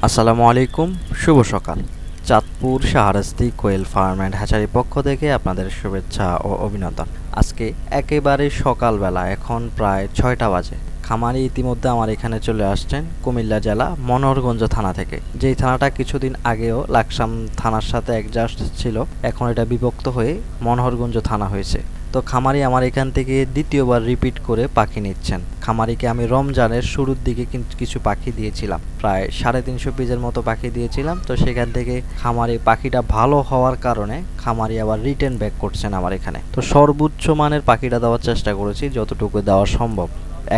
আসসালামু আলাইকুম, শুভ সকাল। Chandpur Shahrasti quail farm and হ্যাচারির পক্ষ থেকে আপনাদের শুভেচ্ছা ও অভিনন্দন। আজকে একেবারে সকালবেলা, এখন প্রায় 6টা বাজে। খামারি ইতিমধ্যে আমার এখানে চলে আসছেন কুমিল্লা জেলা মনোহরগঞ্জ থানা থেকে। যেই থানাটা কিছুদিন আগেও লাকসাম থানার সাথে অ্যাডজাস্ট ছিল, এখন এটা বিভক্ত হয়ে মনোহরগঞ্জ থানা হয়েছে। তো খামারি আমার এখান থেকে দ্বিতীয়বার রিপিট করে পাখি নিচ্ছেন। খামারিকে আমি রমজানের শুরুর দিকে কিছু পাখি দিয়েছিলাম, প্রায় 350 পিসের মতো পাখি দিয়েছিলাম। তো সেখান থেকে খামারি পাখিটা ভালো হওয়ার কারণে খামারি আবার রিটার্ন ব্যাক করছেন আমার এখানে। তো সর্বোচ্চ মানের পাখিটা দেওয়ার চেষ্টা করেছি, যতটুকু দেওয়া সম্ভব।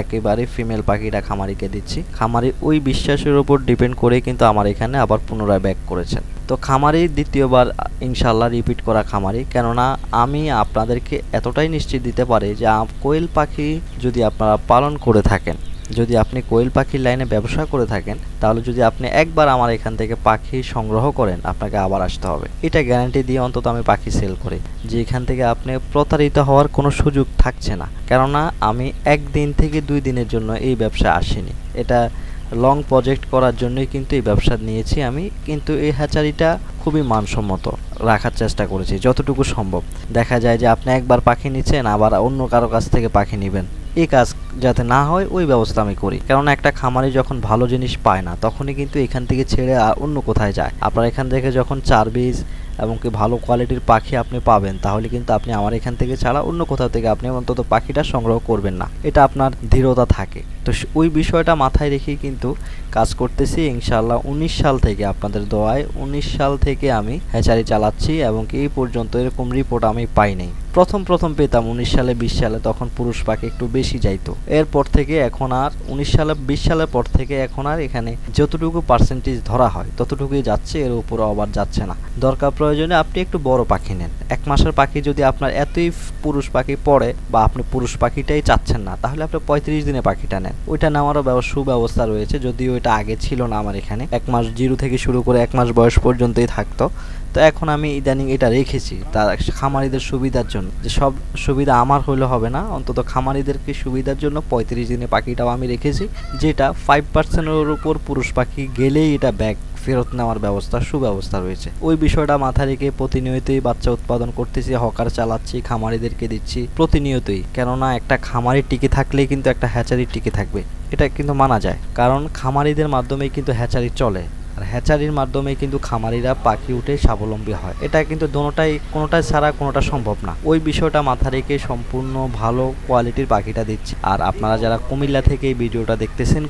একেবারে ফিমেল পাখিটা খামারিকে দিচ্ছি। খামারি ওই বিশ্বাসের উপর ডিপেন্ড করে কিন্তু আমার এখানে আবার পুনরায় ব্যাক করেছেন। তো খামারি দ্বিতীয়বার ইনশাল্লাহ রিপিট করা খামারি, কেননা আমি আপনাদেরকে এতটাই নিশ্চিত দিতে পারি যে কোয়েল পাখি যদি আপনারা পালন করে থাকেন, যদি আপনি কোয়েল পাখির লাইনে ব্যবসা করে থাকেন, তাহলে যদি আপনি একবার আমার এখান থেকে পাখি সংগ্রহ করেন, আপনাকে আবার আসতে হবে। এটা গ্যারান্টি দিয়ে অন্তত আমি পাখি সেল করি যে এখান থেকে আপনি প্রতারিত হওয়ার কোনো সুযোগ থাকছে না। কেননা আমি 1 দিন থেকে 2 দিনের জন্য এই ব্যবসা আসিনি, এটা লং প্রজেক্ট করার জন্যই কিন্তু এই ব্যবসা নিয়েছি আমি। কিন্তু এই হ্যাচারিটা খুবই মানসম্মত রাখার চেষ্টা করেছি যতটুকু সম্ভব। দেখা যায় যে আপনি একবার পাখি নিচ্ছেন, আবার অন্য কারো কাছ থেকে পাখি নেবেন, এই কাজ যাতে না হয় ওই ব্যবস্থা আমি করি। কেননা একটা খামারি যখন ভালো জিনিস পায় না, তখনই কিন্তু এখান থেকে ছেড়ে আর অন্য কোথায় যায়। আপনার এখান থেকে যখন চার্ভিস এবং কি ভালো কোয়ালিটির পাখি আপনি পাবেন, তাহলে কিন্তু আপনি আমার এখান থেকে ছাড়া অন্য কোথাও থেকে আপনি অন্তত পাখিটা সংগ্রহ করবেন না, এটা আপনার দৃঢ়তা থাকে। তো ওই বিষয়টা মাথায় রেখেই কিন্তু কাজ করতেছি। ইনশাআল্লাহ 19 সাল থেকে, আপনাদের দোয়ায় 19 সাল থেকে আমি হ্যাচারি চালাচ্ছি এবং কি এই পর্যন্ত এরকম রিপোর্ট আমি পাই নাই। প্রথম পেতাম 19 সালে 20 সালে, তখন পুরুষ পাখি একটু বেশি যাইতো। এরপর থেকে এখন আর 19 সালে 20 সালের পর থেকে এখন আর এখানে যতটুকু পার্সেন্টেজ ধরা হয় ততটুকুই যাচ্ছে, এর উপরও আবার যাচ্ছে না। দরকার প্রয়োজনে আপনি একটু বড় পাখি নেন। 1 মাসের পাখি যদি আপনার এতই পুরুষ পাখি পড়ে, বা আপনি পুরুষ পাখিটাই চাচ্ছেন না, তাহলে আপনি 35 দিনে পাখিটা নেন। ওইটা নেওয়ারও সুব্যবস্থা রয়েছে, যদিও এটা আগে ছিল না আমার এখানে। 1 মাস জিরো থেকে শুরু করে 1 মাস বয়স পর্যন্তই থাকতো। তো এখন আমি ইদানিং এটা রেখেছি তার খামারিদের সুবিধার জন্য, যে সব সুবিধা আমার হইলে হবে না, অন্তত খামারিদেরকে সুবিধার জন্য 35 দিনে পাখিটাও আমি রেখেছি, যেটা 5%-এর উপর পুরুষ পাখি গেলেই এটা ব্যাক ফেরত নেওয়ার সুব্যবস্থা রয়েছে। ওই বিষয়টা মাথায় রেখে প্রতিনিয়তই বাচ্চা উৎপাদন করতেছি, হকার চালাচ্ছি, খামারিদেরকে দিচ্ছি প্রতিনিয়তই। কেননা একটা খামারি টিকে থাকলেই কিন্তু একটা হ্যাচারি টিকে থাকবে, এটা কিন্তু মানা যায়। কারণ খামারিদের মাধ্যমেই কিন্তু হ্যাচারি চলে, আর হ্যাচারির মাধ্যমে কিন্তু খামারিরা পাখি উঠে স্বাবলম্বী হয়। এটা কিন্তু কোনোটাই ছাড়া কোনোটা সম্ভব না। ওই বিষয়টা মাথায় রেখে সম্পূর্ণ ভালো কোয়ালিটির পাখিটা দিচ্ছি। আর আপনারা যারা কুমিল্লা থেকে এই ভিডিওটা দেখতেছেন,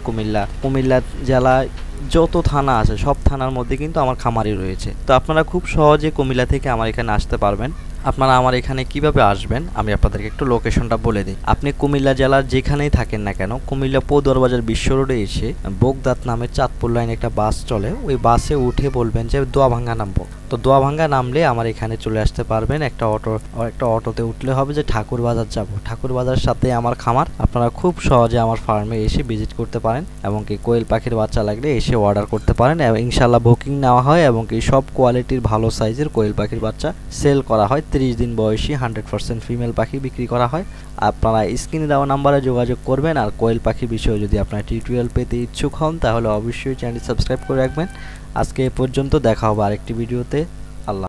কুমিল্লা জেলায় যত থানা আছে সব থানার মধ্যে কিন্তু আমার খামারি রয়েছে। তো আপনারা খুব সহজে কুমিল্লা থেকে আমার এখানে আসতে পারবেন। আপনারা আমার এখানে কিভাবে আসবেন আমি আপনাদেরকে একটু লোকেশনটা বলে দিই। আপনি কুমিল্লা জেলার যেখানেই থাকেন না কেন, কুমিল্লা পৌদরবাজার বিশ্ব রোডে এসে বোগদাত নামে চাঁদপুর লাইনে একটা বাস চলে, ওই বাসে উঠে বলবেন যে দোয়াভাঙ্গা নামবো। তো দোয়াভাঙ্গা নামলে আমার এখানে চলে আসতে পারবেন। একটা অটোতে উঠলে হবে যে ঠাকুরবাজার যাব। ঠাকুরবাজার সাথে আমার খামার, আপনারা খুব সহজে আমার ফার্মে এসে ভিজিট করতে পারেন এবং কি কোয়েল পাখির বাচ্চা লাগলে এসে অর্ডার করতে পারেন। এবং ইনশাল্লাহ বুকিং নেওয়া হয় এবং কি সব কোয়ালিটির ভালো সাইজের কোয়েল পাখির বাচ্চা সেল করা হয়। 30 দিন বয়সী 100% ফিমেল পাখি বিক্রি করা হয়। আপনারা স্ক্রিনে দেওয়া নাম্বারে যোগাযোগ করবেন। আর কোয়েল পাখি বিষয়ে যদি আপনারা টিউটোরিয়াল পেতে ইচ্ছুক হন, তাহলে অবশ্যই চ্যানেলটি সাবস্ক্রাইব করে রাখবেন। আজকে এ পর্যন্ত, দেখা হবে আরেকটি ভিডিওতে।